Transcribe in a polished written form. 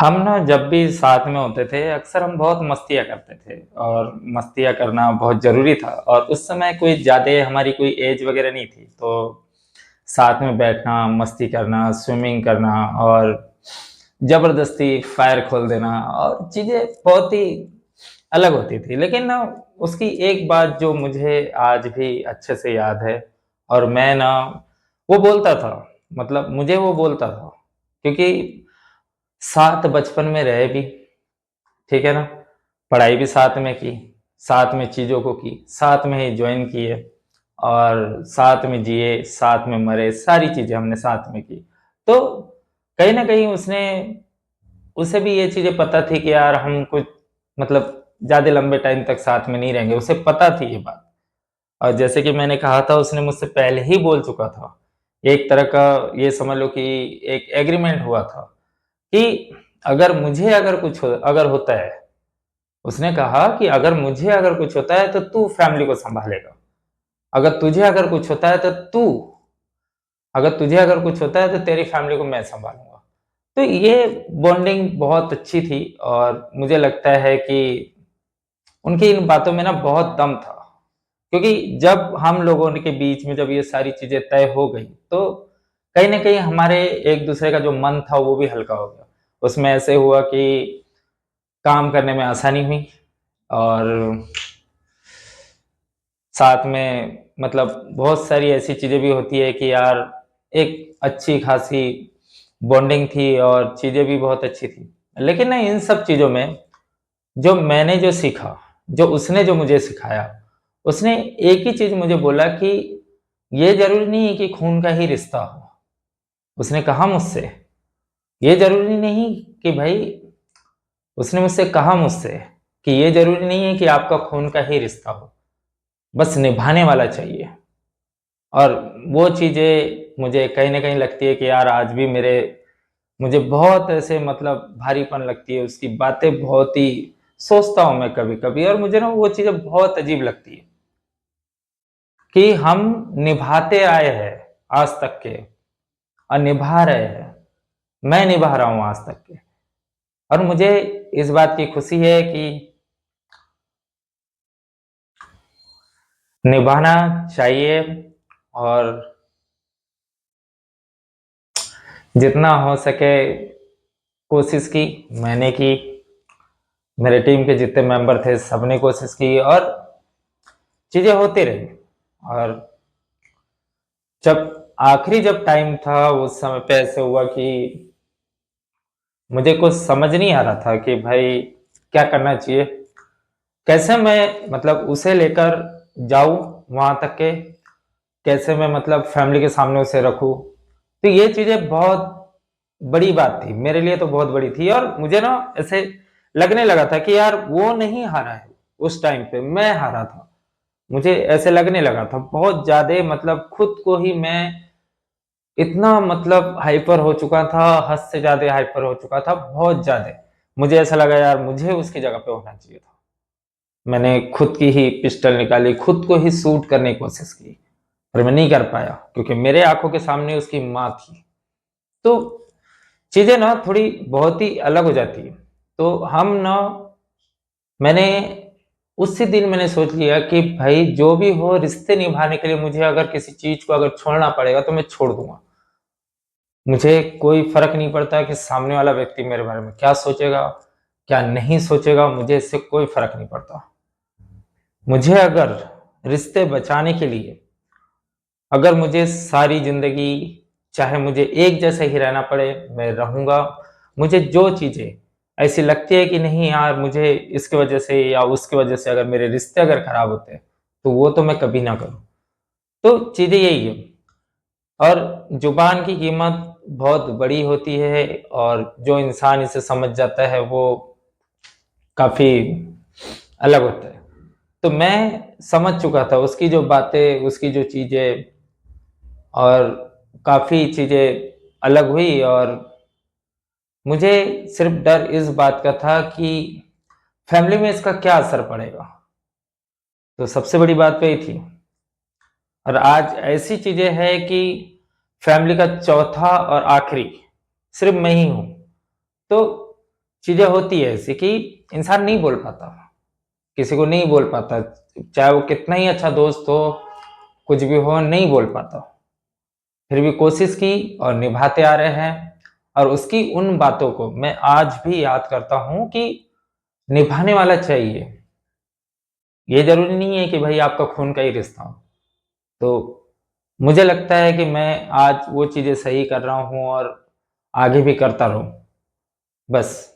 हम ना जब भी साथ में होते थे, अक्सर हम बहुत मस्तियाँ करते थे और मस्तियाँ करना बहुत ज़रूरी था और उस समय कोई ज़्यादा हमारी कोई एज वग़ैरह नहीं थी, तो साथ में बैठना, मस्ती करना, स्विमिंग करना और ज़बरदस्ती फायर खोल देना और चीज़ें बहुत ही अलग होती थी। लेकिन ना उसकी एक बात जो मुझे आज भी अच्छे से याद है और मैं ना वो बोलता था, मतलब मुझे वो बोलता था क्योंकि साथ बचपन में रहे भी, ठीक है ना? पढ़ाई भी साथ में की, साथ में चीज़ों को की, साथ में ही जॉइन किए और साथ में जिए, साथ में मरे, सारी चीज़ें हमने साथ में की। तो कहीं न कहीं उसे भी ये चीज़ें पता थी कि यार हम कुछ मतलब ज़्यादा लंबे टाइम तक साथ में नहीं रहेंगे, उसे पता थी ये बात। और जैसे कि मैंने कहा था उसने मुझसे पहले ही बोल चुका था। एक तरह का ये समझ लो कि एक एग्रीमेंट हुआ था कि अगर होता है, उसने कहा कि अगर कुछ होता है तो तू फैमिली को सँभालेगा। अगर तुझे अगर कुछ होता है तो तू अगर तुझे अगर कुछ होता है तो तेरी फैमिली को मैं सँभालूँगा। तो ये बॉन्डिंग बहुत अच्छी थी और मुझे लगता है कि उनकी इन बातों में ना बहुत दम था। क्योंकि जब हम लोगों के बीच में जब ये सारी चीज़ें तय हो गई, तो कहीं न कहीं हमारे एक-दूसरे का जो मन था वो भी हल्का हो गया। उसमें ऐसे हुआ कि काम करने में आसानी हुई और साथ में मतलब बहुत सारी ऐसी चीज़ें भी होती है कि यार एक अच्छी-खासी बॉन्डिंग थी और चीज़ें भी बहुत अच्छी थी। लेकिन ना इन सब चीज़ों में जो मैंने जो सीखा, जो उसने जो मुझे सिखाया, उसने एक ही चीज़ मुझे बोला कि ये ज़रूरी नहीं है कि खून का ही रिश्ता हो। उसने कहा मुझसे, ये ज़रूरी नहीं कि भई उसने मुझसे कहा मुझसे कि ये ज़रूरी नहीं है कि आपका खून का ही रिश्ता हो, बस निभाने वाला चाहिए। और वो चीज़ें मुझे कहीं न कहीं लगती है कि यार आज भी मेरे मुझे बहुत ऐसे मतलब भारीपन लगती है, उसकी बातें बहुत ही सोचता हूँ मैं कभी-कभी और मुझे ना वो चीज़ें बहुत अजीब लगती है कि हम निभाते आए हैं आज तक के और निभा रहे हैं। मैं निभा रहा हूँ आज तक के और मुझे इस बात की खुशी है कि निभाना चाहिए और जितना हो सके कोशिश की, मैंने की, मेरे टीम के जितने मेंबर थे सबने कोशिश की और चीज़ें होती रही और जब टाइम था उस समय पे ऐसे हुआ कि मुझे कुछ समझ नहीं आ रहा था कि भाई क्या करना चाहिए? कैसे मैं मतलब उसे लेकर जाऊँ वहाँ तक के, कैसे मैं मतलब फैमिली के सामने उसे रखूँ? तो ये चीज़ें बहुत बड़ी बात थी, मेरे लिए तो बहुत बड़ी थी और मुझे ना ऐसे लगने लगा था कि यार वो नहीं हारा है, उस टाइम पे मैं हारा था। मुझे ऐसे लगने लगा था बहुत ज़्यादा मतलब खुद को ही मैं इतना मतलब हाइपर हो चुका था, हद से ज़्यादा हाइपर हो चुका था, बहुत ज़्यादा। मुझे ऐसा लगा यार मुझे उसकी जगह पे होना चाहिए था। मैंने खुद की ही पिस्टल निकाली, खुद को ही शूट करने की कोशिश की, पर मैं नहीं कर पाया क्योंकि मेरे आँखों के सामने उसकी माँ थी। तो चीज़ें ना थोड़ी बहुत ही अलग हो जाती हैं। तो हम ना मैंने उसी दिन मैंने सोच लिया कि भाई जो भी हो रिश्ते निभाने के लिए मुझे अगर किसी चीज़ को अगर छोड़ना पड़ेगा तो मैं छोड़ दूँगा। मुझे कोई फ़र्क नहीं पड़ता कि सामने वाला व्यक्ति मेरे बारे में क्या सोचेगा, क्या नहीं सोचेगा, मुझे इससे कोई फ़र्क नहीं पड़ता। मुझे अगर रिश्ते बचाने के लिए अगर मुझे सारी ज़िंदगी चाहे मुझे एक जैसे ही रहना पड़े, मैं रहूँगा। मुझे जो चीज़ें ऐसी लगती है कि नहीं यार मुझे इसकी वज़ह से या उसकी वज़ह से अगर मेरे रिश्ते अगर ख़राब होते हैं, तो वो तो मैं कभी ना करूँ। तो चीज़ें यही है और ज़ुबान की कीमत बहुत बड़ी होती है और जो इंसान इसे समझ जाता है वो काफ़ी अलग होता है। तो मैं समझ चुका था उसकी जो बातें, उसकी जो चीज़ें और काफ़ी चीज़ें अलग हुई और मुझे सिर्फ़ डर इस बात का था कि फैमिली में इसका क्या असर पड़ेगा? तो सबसे बड़ी बात तो ये थी और आज ऐसी चीज़ें हैं कि फैमिली का चौथा और आखिरी सिर्फ़ मैं ही हूँ। तो चीजें होती है ऐसी कि इंसान नहीं बोल पाता, किसी को नहीं बोल पाता, चाहे वो कितना ही अच्छा दोस्त हो, कुछ भी हो, नहीं बोल पाता। फिर भी कोशिश की और निभाते आ रहे हैं, और उसकी उन बातों को मैं आज भी याद करता हूं कि निभाने वाला चाहिए। ये जरूरी नहीं है कि भाई आपका खून का ही रिश्ता हो। तो मुझे लगता है कि मैं आज वो चीजें सही कर रहा हूँ और आगे भी करता रहूं, बस।